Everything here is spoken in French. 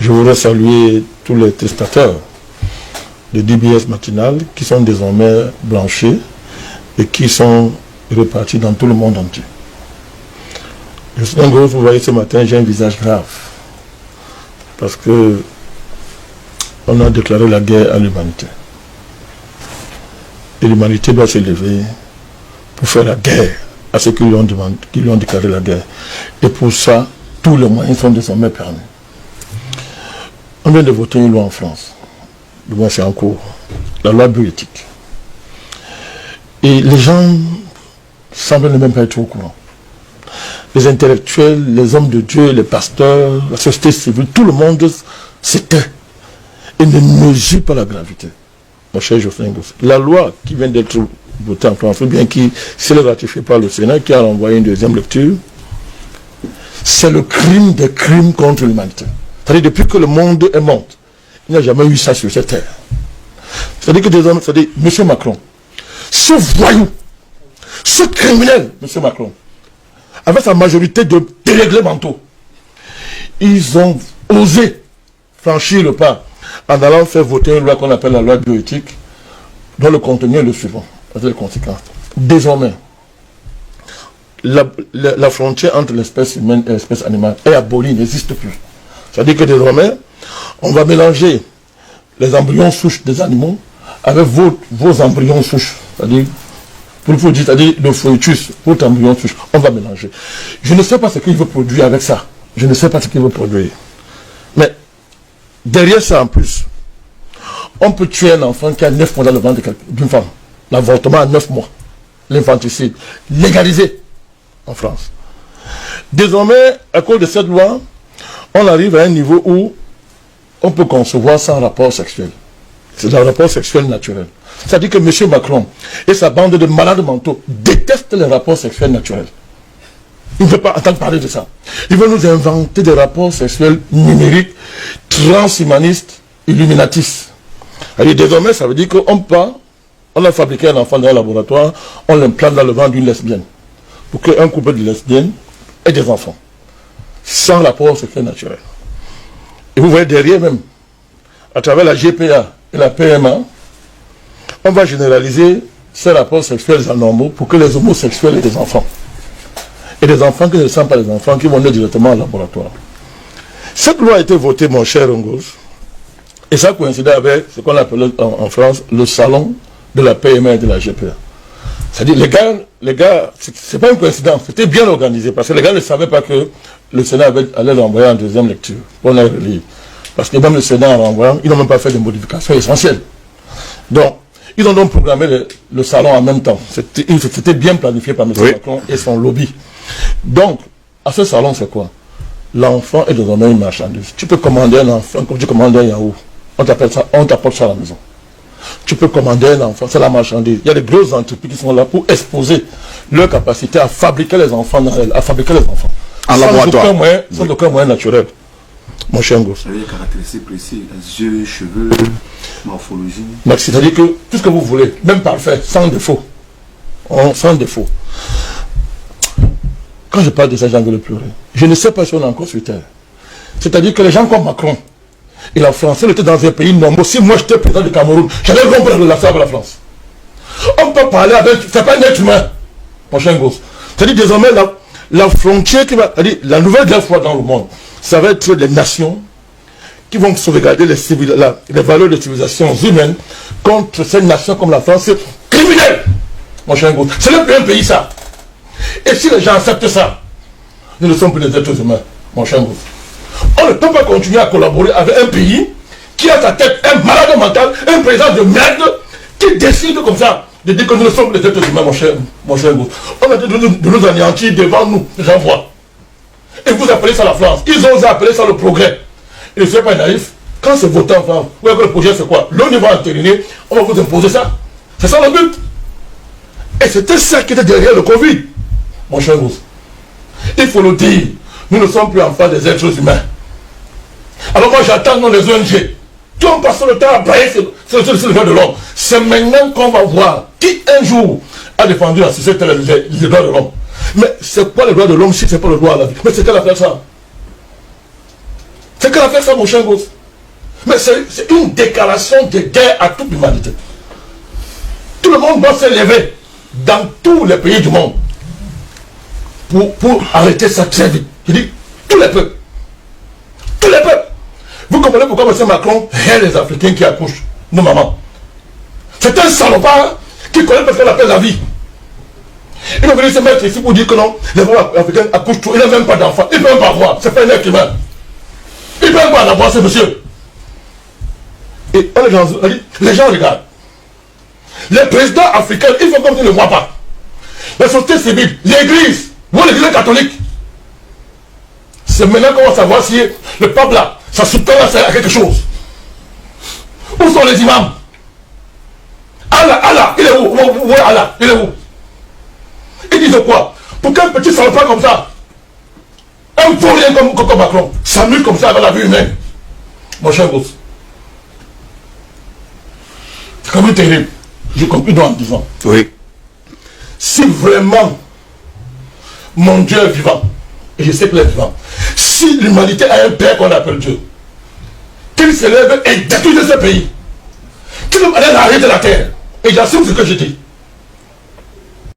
Je voudrais saluer tous les testateurs de DBS matinal qui sont désormais blanchis et qui sont repartis dans tout le monde entier. Je suis en gros, vous voyez ce matin, j'ai un visage grave parce que on a déclaré la guerre à l'humanité. Et l'humanité doit se lever pour faire la guerre à ceux qui lui ont déclaré la guerre. Et pour ça, tous les moyens sont désormais permis. On vient de voter une loi en France. Du moins, c'est en cours. La loi bioéthique. Et les gens semblent ne même pas être au courant. Les intellectuels, les hommes de Dieu, les pasteurs, la société civile, tout le monde s'éteint et ne mesure pas la gravité. Mon cher Geoffrey Ngoz, la loi qui vient d'être votée en France, ou bien qui s'est ratifiée par le Sénat, qui a renvoyé une deuxième lecture, c'est le crime des crimes contre l'humanité. C'est-à-dire, depuis que le monde est monde, il n'y a jamais eu ça sur cette terre. C'est-à-dire que des hommes, c'est-à-dire, M. Macron, ce voyou, ce criminel, M. Macron, avec sa majorité de délégués mentaux, ils ont osé franchir le pas en allant faire voter une loi qu'on appelle la loi bioéthique, dont le contenu est le suivant, avec les conséquences. Désormais, la frontière entre l'espèce humaine et l'espèce animale est abolie, n'existe plus. C'est-à-dire que désormais, on va mélanger les embryons souches des animaux avec vos embryons souches. C'est-à-dire, pour vous dire, c'est-à-dire le foetus, votre embryon souche, on va mélanger. Je ne sais pas ce qu'il veut produire avec ça. Je ne sais pas ce qu'il veut produire. Mais, derrière ça en plus, on peut tuer un enfant qui a 9 mois dans le ventre d'une femme. L'avortement à 9 mois. L'infanticide. Légalisé en France. Désormais, à cause de cette loi, on arrive à un niveau où on peut concevoir sans rapport sexuel. C'est un rapport sexuel naturel. C'est-à-dire que M. Macron et sa bande de malades mentaux détestent les rapports sexuels naturels. Il ne veut pas entendre parler de ça. Il veut nous inventer des rapports sexuels numériques, transhumanistes, illuminatistes. Alors, désormais, ça veut dire on a fabriqué un enfant dans un laboratoire, on l'implante dans le ventre d'une lesbienne. Pour qu'un couple de lesbiennes ait des enfants. Sans rapport sexuel naturel. Et vous voyez derrière même, à travers la GPA et la PMA, on va généraliser ces rapports sexuels anormaux pour que les homosexuels aient des enfants. Et des enfants qui ne sont pas des enfants, qui vont naître directement au laboratoire. Cette loi a été votée, mon cher Ngoz, et ça coïncidait avec ce qu'on appelle en France le salon de la PMA et de la GPA. C'est-à-dire, les gars, c'est pas une coïncidence, c'était bien organisé, parce que les gars ne savaient pas que le Sénat allait l'envoyer en deuxième lecture, pour la relire. Parce que même le Sénat en renvoyant, ils n'ont même pas fait de modifications essentielles. Donc, ils ont donc programmé le salon en même temps. C'était bien planifié par M. Macron et son lobby. Donc, à ce salon, c'est quoi? L'enfant est désormais une marchandise. Tu peux commander un enfant comme tu commandes un yaourt. On t'apporte ça à la maison. Tu peux commander un enfant, c'est la marchandise. Il y a des grosses entreprises qui sont là pour exposer leur capacité à fabriquer les enfants, en laboratoire. Sans aucun moyen naturel. Mon cher Ngoz. Ça veut dire caractéristiques précises, les yeux, cheveux, morphologie. C'est-à-dire que tout ce que vous voulez, même parfait, sans défaut. Sans défaut. Quand je parle de ça, j'ai envie de pleurer. Je ne sais pas si on est encore sur terre. C'est-à-dire que les gens comme Macron et la France, ils étaient dans un pays normal. Si moi j'étais président du Cameroun, j'allais rompre la relation avec la France. On peut parler avec. C'est pas un être humain, mon cher Ngoz. C'est-à-dire désormais la frontière qui va. C'est-à-dire la nouvelle guerre froide dans le monde, ça va être les nations qui vont sauvegarder les valeurs de civilisation humaines contre ces nations comme la France criminelle, mon cher Ngoz. C'est le plus un pays ça. Et si les gens acceptent ça, nous ne sommes plus des êtres humains, mon cher Ngoz. On ne peut pas continuer à collaborer avec un pays qui a à sa tête un malade mental, un président de merde, qui décide comme ça de dire que nous ne sommes plus des êtres humains, mon cher Ngoz. On a dit de nous anéantir devant nous, les gens voient. Et vous appelez ça la France. Ils ont osé appeler ça le progrès. Et ne soyez pas naïf. Quand c'est voté en France, vous voyez que le projet c'est quoi? L'ONU va entériner, on va vous imposer ça. C'est ça le but. Et c'était ça qui était derrière le Covid, mon cher Ngoz. Il faut le dire. Nous ne sommes plus en face des êtres humains. Alors moi j'attends non les ONG. Qui ont passé le temps à brailler sur le droit de l'homme. C'est maintenant qu'on va voir qui un jour a défendu la société les droits de l'homme. Mais c'est quoi le droit de l'homme si c'est pas le droit à la vie? Mais c'est quelle affaire ça? C'est qu'elle a fait ça, mon cher gosse. Mais c'est une déclaration de guerre à toute l'humanité. Tout le monde doit se lever dans tous les pays du monde pour arrêter ça très vite. Je dis, tous les peuples. Tous les peuples. Vous comprenez pourquoi M. Macron hait les Africains qui accouchent, nos mamans. C'est un salopard qui connaît parce qu'on appelle la vie. Il va venir se mettre ici pour dire que non, les femmes africaines accouchent trop. Il n'a même pas d'enfants. Il ne peut même pas avoir. C'est pas un être humain. Il ne peut même pas en avoir, ce monsieur. Et les gens regardent. Les présidents africains, ils font comme s'ils ne le voient pas. La société civile, l'église, ou l'église catholique. C'est maintenant qu'on va savoir si le pape là, ça soutient à quelque chose. Où sont les imams? Allah, il est où? Où est Allah? Il est où? Ils disent quoi? Pour qu'un petit salopard comme ça, un vaurien comme Macron, s'amuse comme ça dans la vie humaine. Mon cher gosse. C'est quand même terrible. Je conclue en disant. Oui. Si vraiment mon Dieu est vivant, et je sais qu'il est vivant, si l'humanité a un père qu'on appelle Dieu, qu'il se lève et détruise ce pays, qu'il allait arrêter la terre, et j'assume ce que je dis.